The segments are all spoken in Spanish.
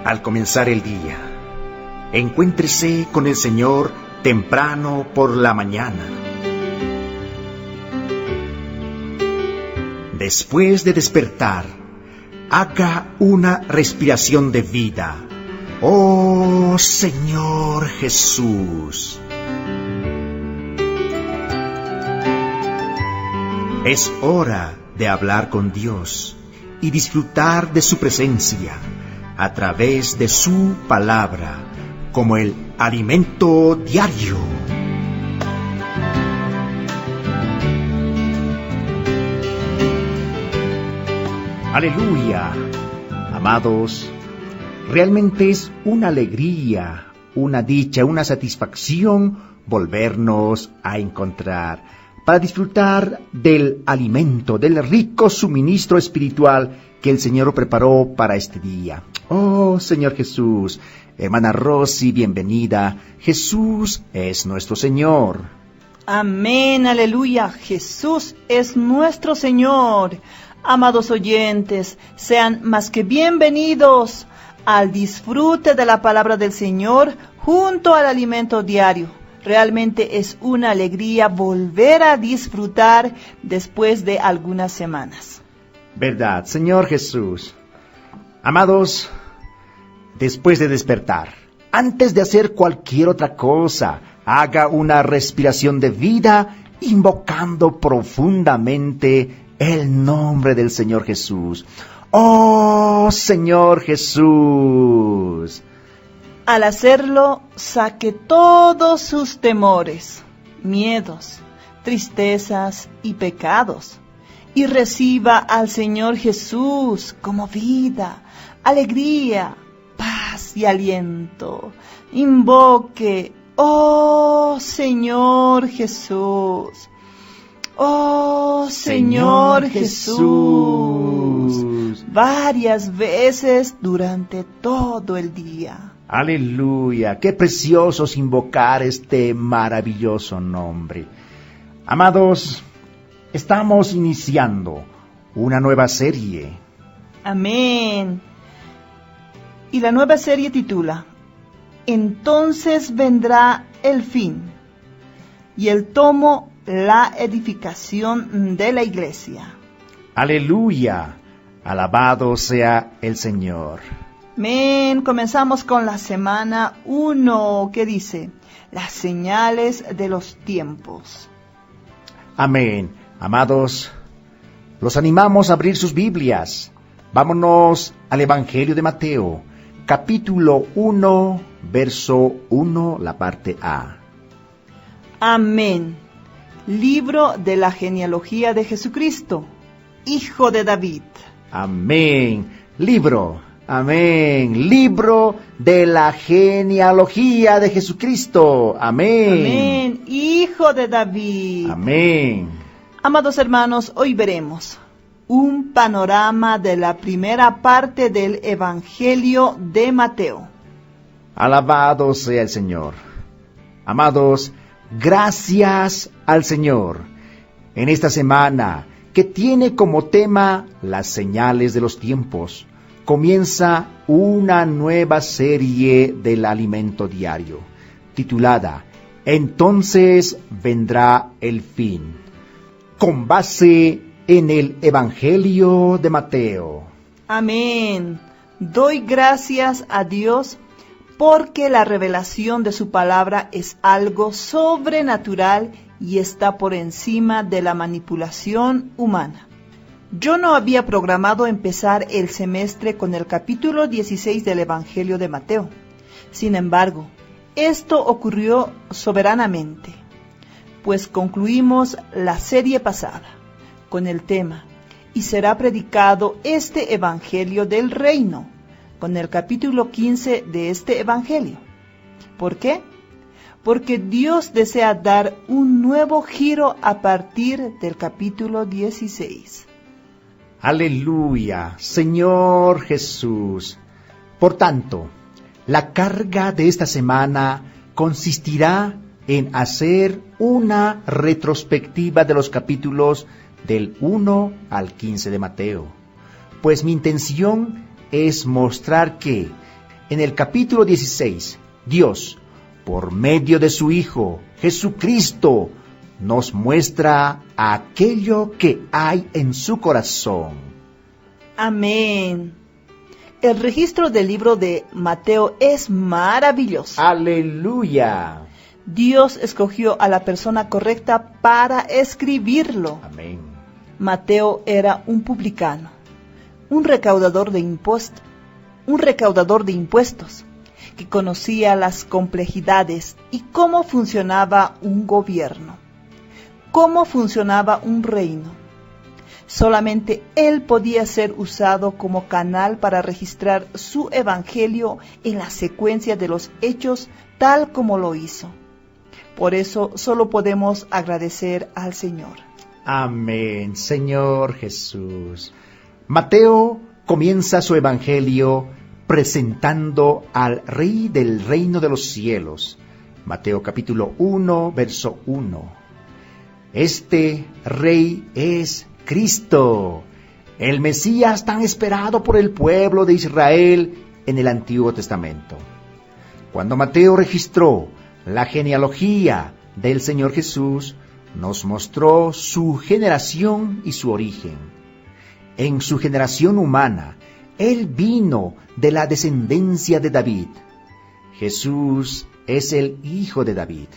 al comenzar el día. Encuéntrese con el Señor temprano por la mañana. Después de despertar, haga una respiración de vida. ¡Oh, Señor Jesús! Es hora de hablar con Dios y disfrutar de su presencia a través de su palabra como el alimento diario. ¡Aleluya! Amados, realmente es una alegría, una dicha, una satisfacción volvernos a encontrar para disfrutar del alimento, del rico suministro espiritual que el Señor preparó para este día. Oh, Señor Jesús, hermana Rosy, bienvenida. Jesús es nuestro Señor. Amén, aleluya. Jesús es nuestro Señor. Amados oyentes, sean más que bienvenidos al disfrute de la palabra del Señor junto al alimento diario. Realmente es una alegría volver a disfrutar después de algunas semanas. ¿Verdad, Señor Jesús? Amados, después de despertar, antes de hacer cualquier otra cosa, haga una respiración de vida, invocando profundamente el nombre del Señor Jesús. ¡Oh, Señor Jesús! Al hacerlo, saque todos sus temores, miedos, tristezas y pecados, y reciba al Señor Jesús como vida, alegría, paz y aliento. Invoque, oh Señor Jesús, oh Señor Jesús, varias veces durante todo el día. ¡Aleluya! ¡Qué precioso es invocar este maravilloso nombre! Amados, estamos iniciando una nueva serie. Amén. Y la nueva serie titula Entonces vendrá el fin. Y el tomo, la edificación de la iglesia. ¡Aleluya! Alabado sea el Señor. Amén. Comenzamos con la semana 1 que dice, las señales de los tiempos. Amén. Amados, los animamos a abrir sus Biblias. Vámonos al Evangelio de Mateo, capítulo 1, verso 1, la parte A. Amén. Libro de la genealogía de Jesucristo, hijo de David. Amén. Amén. Libro de la genealogía de Jesucristo. Amén. Amén. Hijo de David. Amén. Amados hermanos, hoy veremos un panorama de la primera parte del Evangelio de Mateo. Alabado sea el Señor. Amados, gracias al Señor. En esta semana, que tiene como tema las señales de los tiempos, comienza una nueva serie del alimento diario, titulada Entonces vendrá el fin, con base en el Evangelio de Mateo. Amén. Doy gracias a Dios porque la revelación de su palabra es algo sobrenatural y está por encima de la manipulación humana. Yo no había programado empezar el semestre con el capítulo 16 del Evangelio de Mateo. Sin embargo, esto ocurrió soberanamente, pues concluimos la serie pasada con el tema y será predicado este Evangelio del Reino, con el capítulo 15 de este Evangelio. ¿Por qué? Porque Dios desea dar un nuevo giro a partir del capítulo 16. Aleluya, Señor Jesús. Por tanto, la carga de esta semana consistirá en hacer una retrospectiva de los capítulos del 1 al 15 de Mateo, pues mi intención es mostrar que en el capítulo 16, Dios, por medio de su Hijo, Jesucristo, nos muestra aquello que hay en su corazón. Amén. El registro del libro de Mateo es maravilloso. ¡Aleluya! Dios escogió a la persona correcta para escribirlo. Amén. Mateo era un publicano, un recaudador de impuestos, que conocía las complejidades y cómo funcionaba un gobierno, cómo funcionaba un reino. Solamente él podía ser usado como canal para registrar su evangelio en la secuencia de los hechos tal como lo hizo. Por eso solo podemos agradecer al Señor. Amén, Señor Jesús. Mateo comienza su evangelio presentando al Rey del reino de los cielos. Mateo capítulo 1, verso 1. Este Rey es Cristo, el Mesías tan esperado por el pueblo de Israel en el Antiguo Testamento. Cuando Mateo registró la genealogía del Señor Jesús, nos mostró su generación y su origen. En su generación humana, Él vino de la descendencia de David. Jesús es el Hijo de David,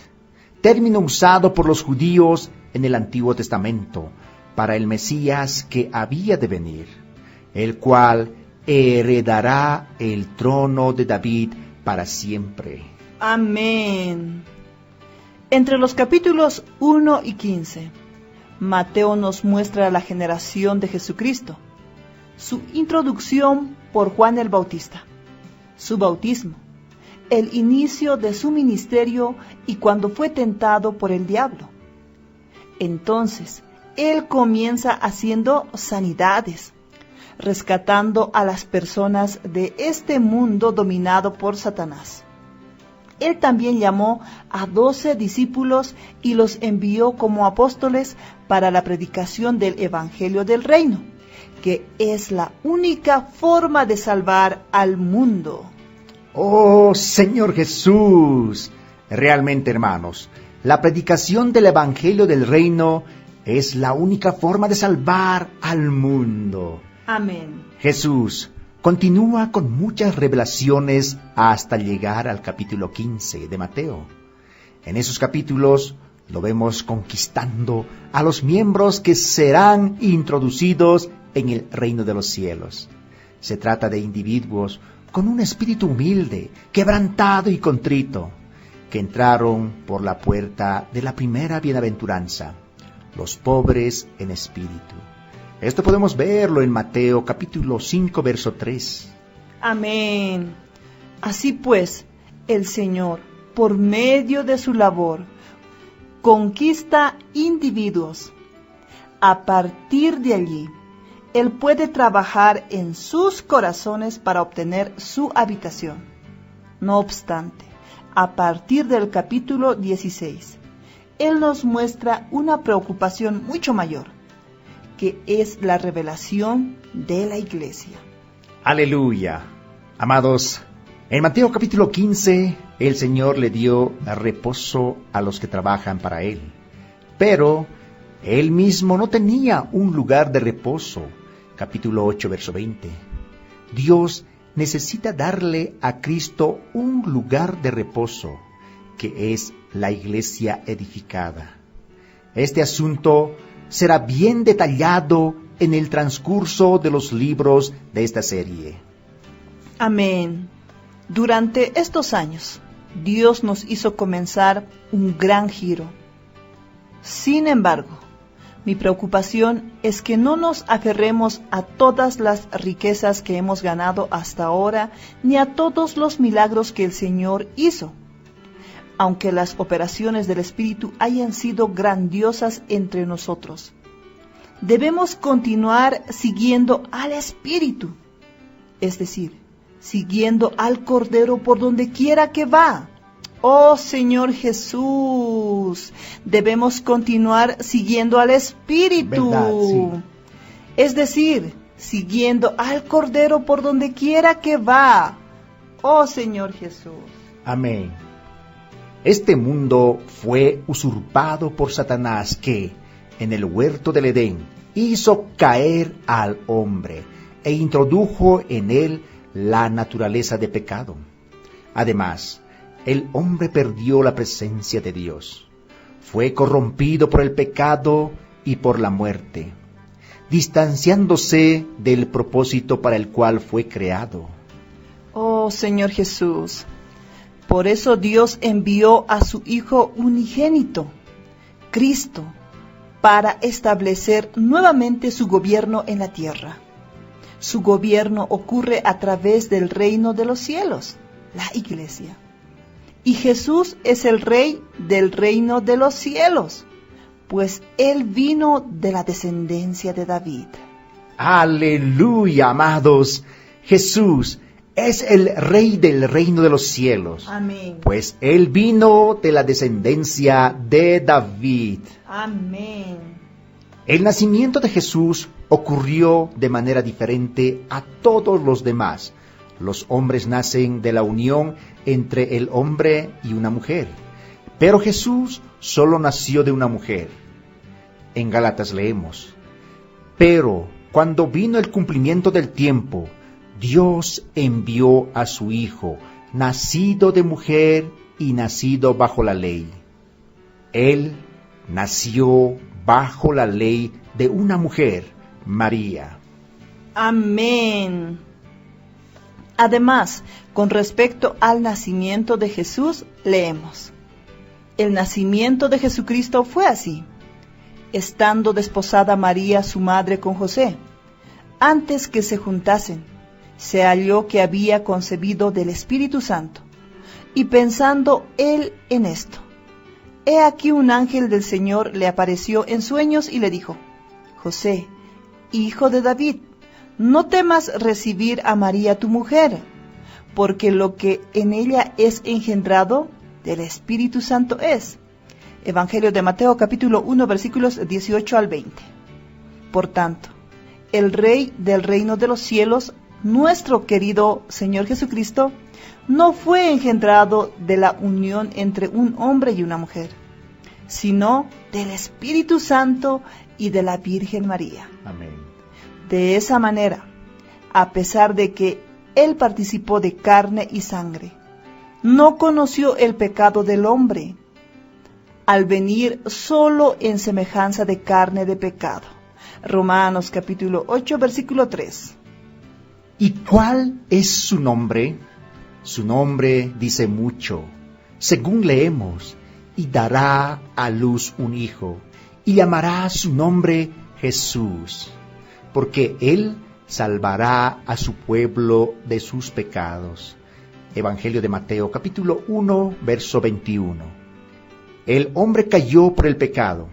término usado por los judíos en el Antiguo Testamento para el Mesías que había de venir, el cual heredará el trono de David para siempre. Amén. Entre los capítulos 1 y 15, Mateo nos muestra la generación de Jesucristo, su introducción por Juan el Bautista, su bautismo, el inicio de su ministerio y cuando fue tentado por el diablo. Entonces, él comienza haciendo sanidades, rescatando a las personas de este mundo dominado por Satanás. Él también llamó a 12 discípulos y los envió como apóstoles para la predicación del Evangelio del Reino, que es la única forma de salvar al mundo. ¡Oh, Señor Jesús! Realmente, hermanos, la predicación del Evangelio del Reino es la única forma de salvar al mundo. Amén. Jesús continúa con muchas revelaciones hasta llegar al capítulo 15 de Mateo. En esos capítulos lo vemos conquistando a los miembros que serán introducidos en el reino de los cielos. Se trata de individuos con un espíritu humilde, quebrantado y contrito, que entraron por la puerta de la primera bienaventuranza, los pobres en espíritu. Esto podemos verlo en Mateo capítulo 5, verso 3. Amén. Así pues, el Señor, por medio de su labor, conquista individuos. A partir de allí, Él puede trabajar en sus corazones para obtener su habitación. No obstante, a partir del capítulo 16, Él nos muestra una preocupación mucho mayor, que es la revelación de la iglesia. Aleluya. Amados, en Mateo capítulo 15, el Señor le dio reposo a los que trabajan para Él. Pero Él mismo no tenía un lugar de reposo. Capítulo 8, verso 20. Dios necesita darle a Cristo un lugar de reposo, que es la iglesia edificada. Este asunto será bien detallado en el transcurso de los libros de esta serie. Amén. Durante estos años, Dios nos hizo comenzar un gran giro. Sin embargo, mi preocupación es que no nos aferremos a todas las riquezas que hemos ganado hasta ahora, ni a todos los milagros que el Señor hizo. Aunque las operaciones del Espíritu hayan sido grandiosas entre nosotros, debemos continuar siguiendo al Espíritu, es decir, siguiendo al Cordero por donde quiera que va. Oh Señor Jesús, debemos continuar siguiendo al Espíritu. ¿Verdad? Sí. Es decir, siguiendo al Cordero por donde quiera que va. oh Señor Jesús. Amén. Este mundo fue usurpado por Satanás que, en el huerto del Edén, hizo caer al hombre e introdujo en él la naturaleza de pecado. Además, el hombre perdió la presencia de Dios. Fue corrompido por el pecado y por la muerte, distanciándose del propósito para el cual fue creado. Oh Señor Jesús, por eso Dios envió a su Hijo unigénito, Cristo, para establecer nuevamente su gobierno en la tierra. Su gobierno ocurre a través del reino de los cielos, la Iglesia. Y Jesús es el Rey del reino de los cielos, pues Él vino de la descendencia de David. Aleluya, amados. Jesús es el Rey del reino de los cielos. Amén. Pues Él vino de la descendencia de David. Amén. El nacimiento de Jesús ocurrió de manera diferente a todos los demás. Los hombres nacen de la unión entre el hombre y una mujer, pero Jesús solo nació de una mujer. En Gálatas leemos: pero cuando vino el cumplimiento del tiempo, Dios envió a su Hijo, nacido de mujer y nacido bajo la ley. Él nació bajo la ley de una mujer, María. Amén. Además, con respecto al nacimiento de Jesús, leemos: el nacimiento de Jesucristo fue así. Estando desposada María, su madre, con José, antes que se juntasen, se halló que había concebido del Espíritu Santo. Y pensando él en esto, he aquí un ángel del Señor le apareció en sueños y le dijo: José, hijo de David, no temas recibir a María tu mujer, porque lo que en ella es engendrado del Espíritu Santo es. Evangelio de Mateo capítulo 1 versículos 18 al 20. Por tanto, el Rey del reino de los cielos, nuestro querido Señor Jesucristo, no fue engendrado de la unión entre un hombre y una mujer, sino del Espíritu Santo y de la Virgen María. Amén. De esa manera, a pesar de que Él participó de carne y sangre, no conoció el pecado del hombre, al venir solo en semejanza de carne de pecado. Romanos capítulo 8 versículo 3. ¿Y cuál es su nombre? Su nombre dice mucho. Según leemos: y dará a luz un hijo, y llamará su nombre Jesús, porque él salvará a su pueblo de sus pecados. Evangelio de Mateo capítulo 1 verso 21. El hombre cayó por el pecado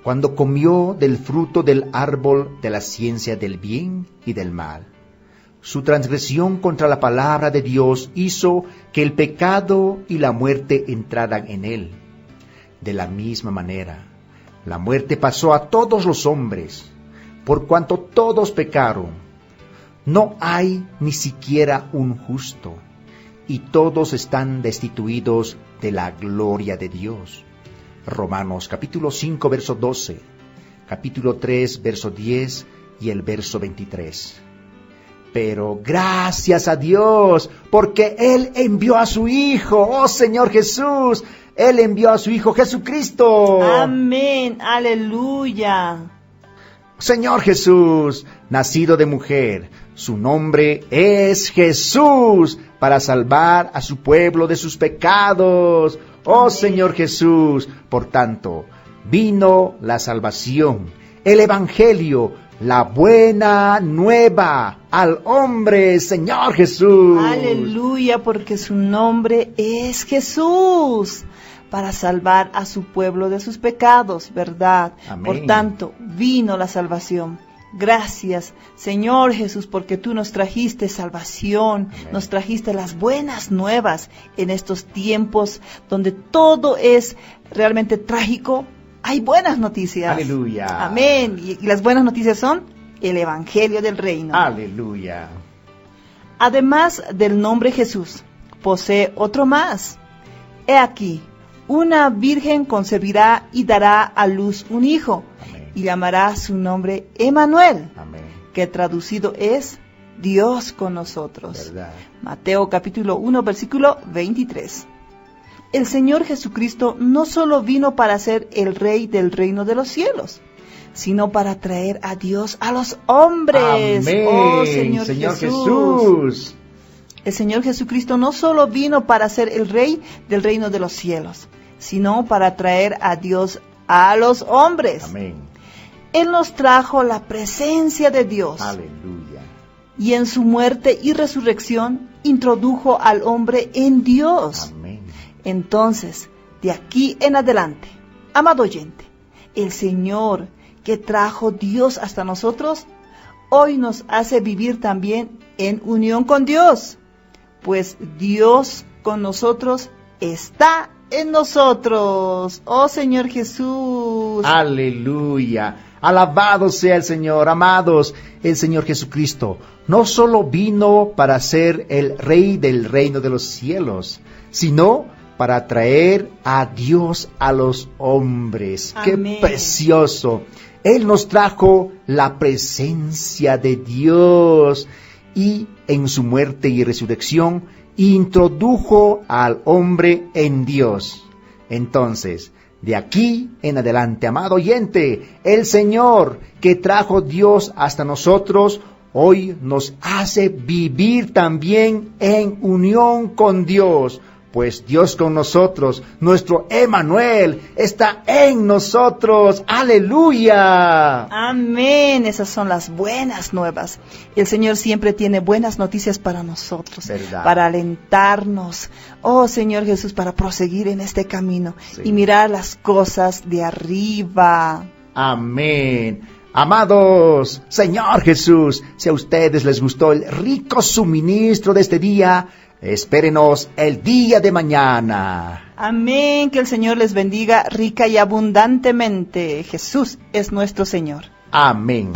cuando comió del fruto del árbol de la ciencia del bien y del mal. Su transgresión contra la palabra de Dios hizo que el pecado y la muerte entraran en él. De la misma manera, la muerte pasó a todos los hombres, por cuanto todos pecaron. No hay ni siquiera un justo, y todos están destituidos de la gloria de Dios. Romanos capítulo 5 verso 12, capítulo 3 verso 10 y el verso 23. Pero gracias a Dios, porque Él envió a su Hijo, oh Señor Jesús, Él envió a su Hijo Jesucristo. Amén, aleluya. Señor Jesús, nacido de mujer, su nombre es Jesús, para salvar a su pueblo de sus pecados. Oh Amén. Señor Jesús, por tanto, vino la salvación, el Evangelio, la buena nueva al hombre, Señor Jesús. Aleluya, porque su nombre es Jesús, para salvar a su pueblo de sus pecados, ¿verdad? Amén. Por tanto, vino la salvación. Gracias, Señor Jesús, porque tú nos trajiste salvación, Amén. nos trajiste las buenas nuevas en estos tiempos donde todo es realmente trágico. Hay buenas noticias. Aleluya. Amén. Y las buenas noticias son el Evangelio del Reino. Aleluya. Además del nombre Jesús, posee otro más. He aquí, una virgen concebirá y dará a luz un hijo, Amén. y llamará su nombre Emmanuel, Amén. que traducido es Dios con nosotros. ¿Verdad? Mateo capítulo 1, versículo 23. El Señor Jesucristo no solo vino para ser el Rey del reino de los cielos, sino para traer a Dios a los hombres. Amén. Oh, Señor Jesús. El Señor Jesucristo no solo vino para ser el Rey del reino de los cielos, sino para traer a Dios a los hombres. Amén. Él nos trajo la presencia de Dios. Aleluya. Y en su muerte y resurrección introdujo al hombre en Dios. Amén. Entonces, de aquí en adelante, amado oyente, el Señor que trajo Dios hasta nosotros, hoy nos hace vivir también en unión con Dios, pues Dios con nosotros está en nosotros. Oh Señor Jesús. Aleluya. Alabado sea el Señor. Amados, el Señor Jesucristo no solo vino para ser el Rey del reino de los cielos, sino para traer a Dios a los hombres. Amén. ¡Qué precioso! Él nos trajo la presencia de Dios y en su muerte y resurrección introdujo al hombre en Dios. Entonces, de aquí en adelante, amado oyente, el Señor que trajo Dios hasta nosotros, hoy nos hace vivir también en unión con Dios. Pues Dios con nosotros, nuestro Emmanuel, está en nosotros. ¡Aleluya! Amén. Esas son las buenas nuevas. El Señor siempre tiene buenas noticias para nosotros, ¿verdad? Para alentarnos. Oh Señor Jesús, para proseguir en este camino Sí. y mirar las cosas de arriba. Amén. Amados, Señor Jesús, si a ustedes les gustó el rico suministro de este día, espérenos el día de mañana. Amén. Que el Señor les bendiga rica y abundantemente. Jesús es nuestro Señor. Amén.